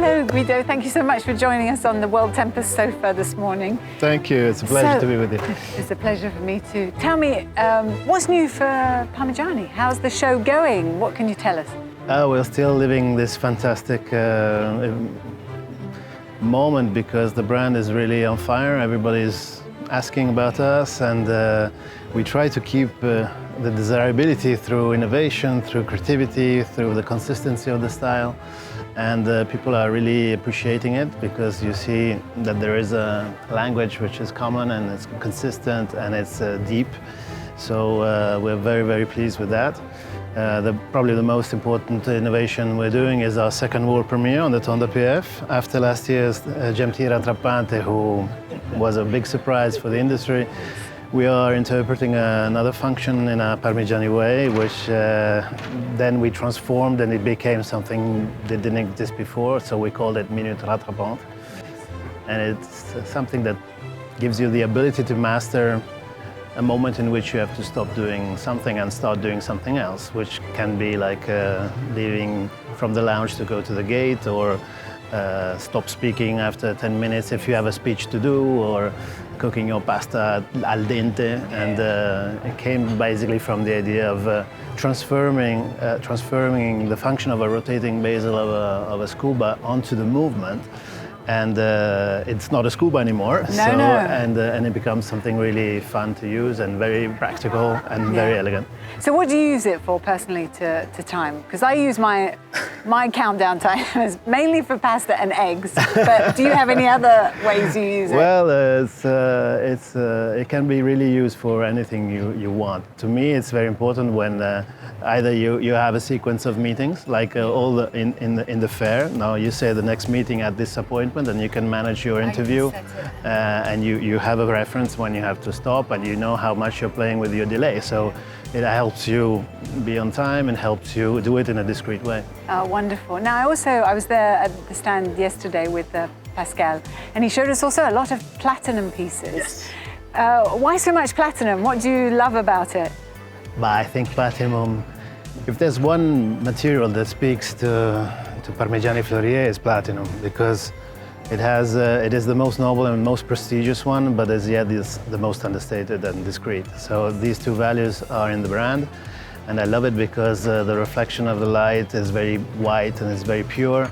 Hello, Guido. Thank you so much for joining us on the WorldTempus sofa this morning. Thank you. It's a pleasure to be with you. It's a pleasure for me too. Tell me, what's new for Parmigiani? How's the show going? What can you tell us? We're still living this fantastic moment because the brand is really on fire. Everybody's asking about us, and we try to keep the desirability through innovation, through creativity, through the consistency of the style. And people are really appreciating it because you see that there is a language which is common and it's consistent and it's deep. So we're very, very pleased with that. Probably the most important innovation we're doing is our second world premiere on the Tonda PF. After last year's GMT Rattrapante, who was a big surprise for the industry, we are interpreting another function in a Parmigiani way, which then we transformed and it became something that didn't exist before, so we called it Minute Rattrapante. And it's something that gives you the ability to master a moment in which you have to stop doing something and start doing something else, which can be like leaving from the lounge to go to the gate, or stop speaking after 10 minutes if you have a speech to do, or cooking your pasta al dente. And it came basically from the idea of transforming the function of a rotating basil of a scuba onto the movement. And it's not a scuba anymore, and it becomes something really fun to use and very practical and very elegant. So what do you use it for personally to time? Because I use my countdown timers mainly for pasta and eggs, but do you have any other ways you use it? Well, it can be really used for anything you want. To me, it's very important when either you have a sequence of meetings, like in the fair. Now you say the next meeting at this appointment, and you can manage your interview, and you have a reference when you have to stop, and you know how much you're playing with your delay. So it helps you be on time and helps you do it in a discreet way. Oh, wonderful. Now, I was there at the stand yesterday with Pascal, and he showed us also a lot of platinum pieces. Yes. Why so much platinum? What do you love about it? But I think platinum, if there's one material that speaks to Parmigiani Fleurier, it's platinum, because it is the most noble and most prestigious one, but as yet is the most understated and discreet. So these two values are in the brand, and I love it because the reflection of the light is very white and it's very pure.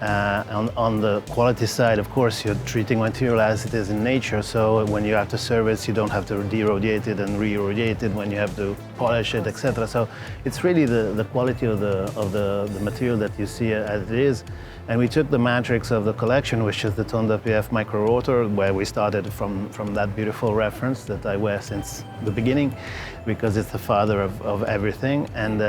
On the quality side, of course, you're treating material as it is in nature, so when you have to service, you don't have to de-irradiate it and re-irradiate it when you have to polish it, etc. So it's really the quality of the material that you see as it is. And we took the matrix of the collection, which is the Tonda PF Micro Rotor, where we started from that beautiful reference that I wear since the beginning, because it's the father of everything. And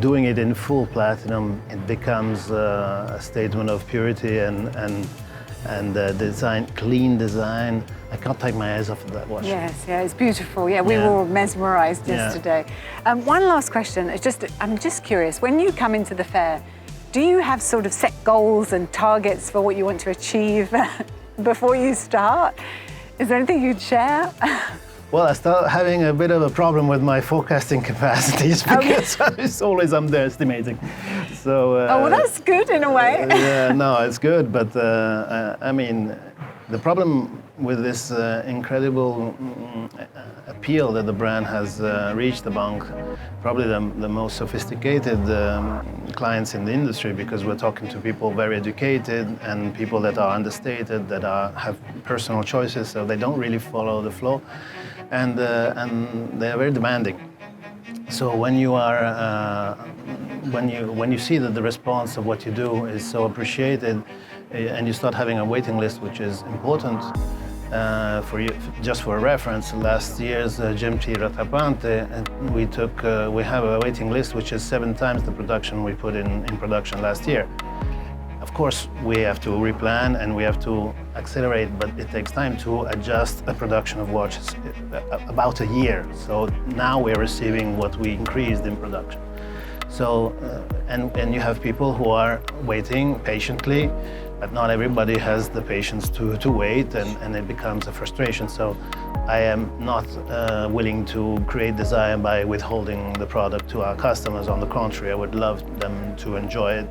doing it in full platinum, it becomes a statement of purity and design, clean design. I can't take my eyes off of that watch. Yes, yeah, it's beautiful. Yeah, we were all mesmerized yesterday. One last question. I'm just curious, when you come into the fair, do you have sort of set goals and targets for what you want to achieve before you start? Is there anything you'd share? Well, I start having a bit of a problem with my forecasting capacities because it's always underestimating. So. Oh, well, that's good in a way. Yeah, no, it's good, but I mean, the problem with this incredible appeal that the brand has reached among probably the most sophisticated clients in the industry, because we're talking to people very educated and people that are understated, that have personal choices, so they don't really follow the flow, and they are very demanding. So when you are when you see that the response of what you do is so appreciated, and you start having a waiting list, which is important for you. Just for a reference, last year's GMT Rattrapante, we have a waiting list which is 7 times the production we put in production last year. Of course, we have to replan and we have to accelerate, but it takes time to adjust a production of watches, about a year. So now we're receiving what we increased in production. So, and you have people who are waiting patiently, but not everybody has the patience to wait, and it becomes a frustration. So I am not willing to create desire by withholding the product to our customers. On the contrary, I would love them to enjoy it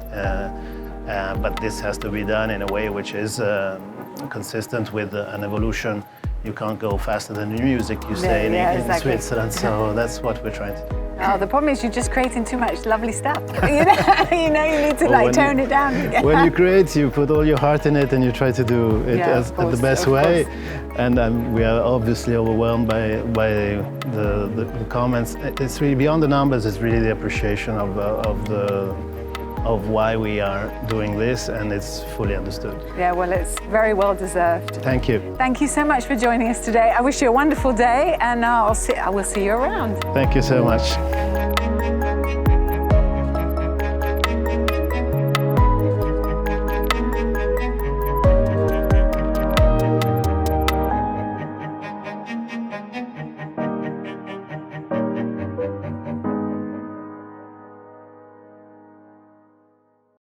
but this has to be done in a way which is consistent with an evolution. You can't go faster than the music, you say in exactly. Switzerland, so that's what we're trying to do. Oh, the problem is you're just creating too much lovely stuff. You know, you need to tone it down. When you create, you put all your heart in it and you try to do it the best way. And we are obviously overwhelmed by the comments. It's really beyond the numbers. It's really the appreciation of why we are doing this, and it's fully understood. Yeah, well, it's very well deserved. Thank you. Thank you so much for joining us today. I wish you a wonderful day, and I will see you around. Thank you so much.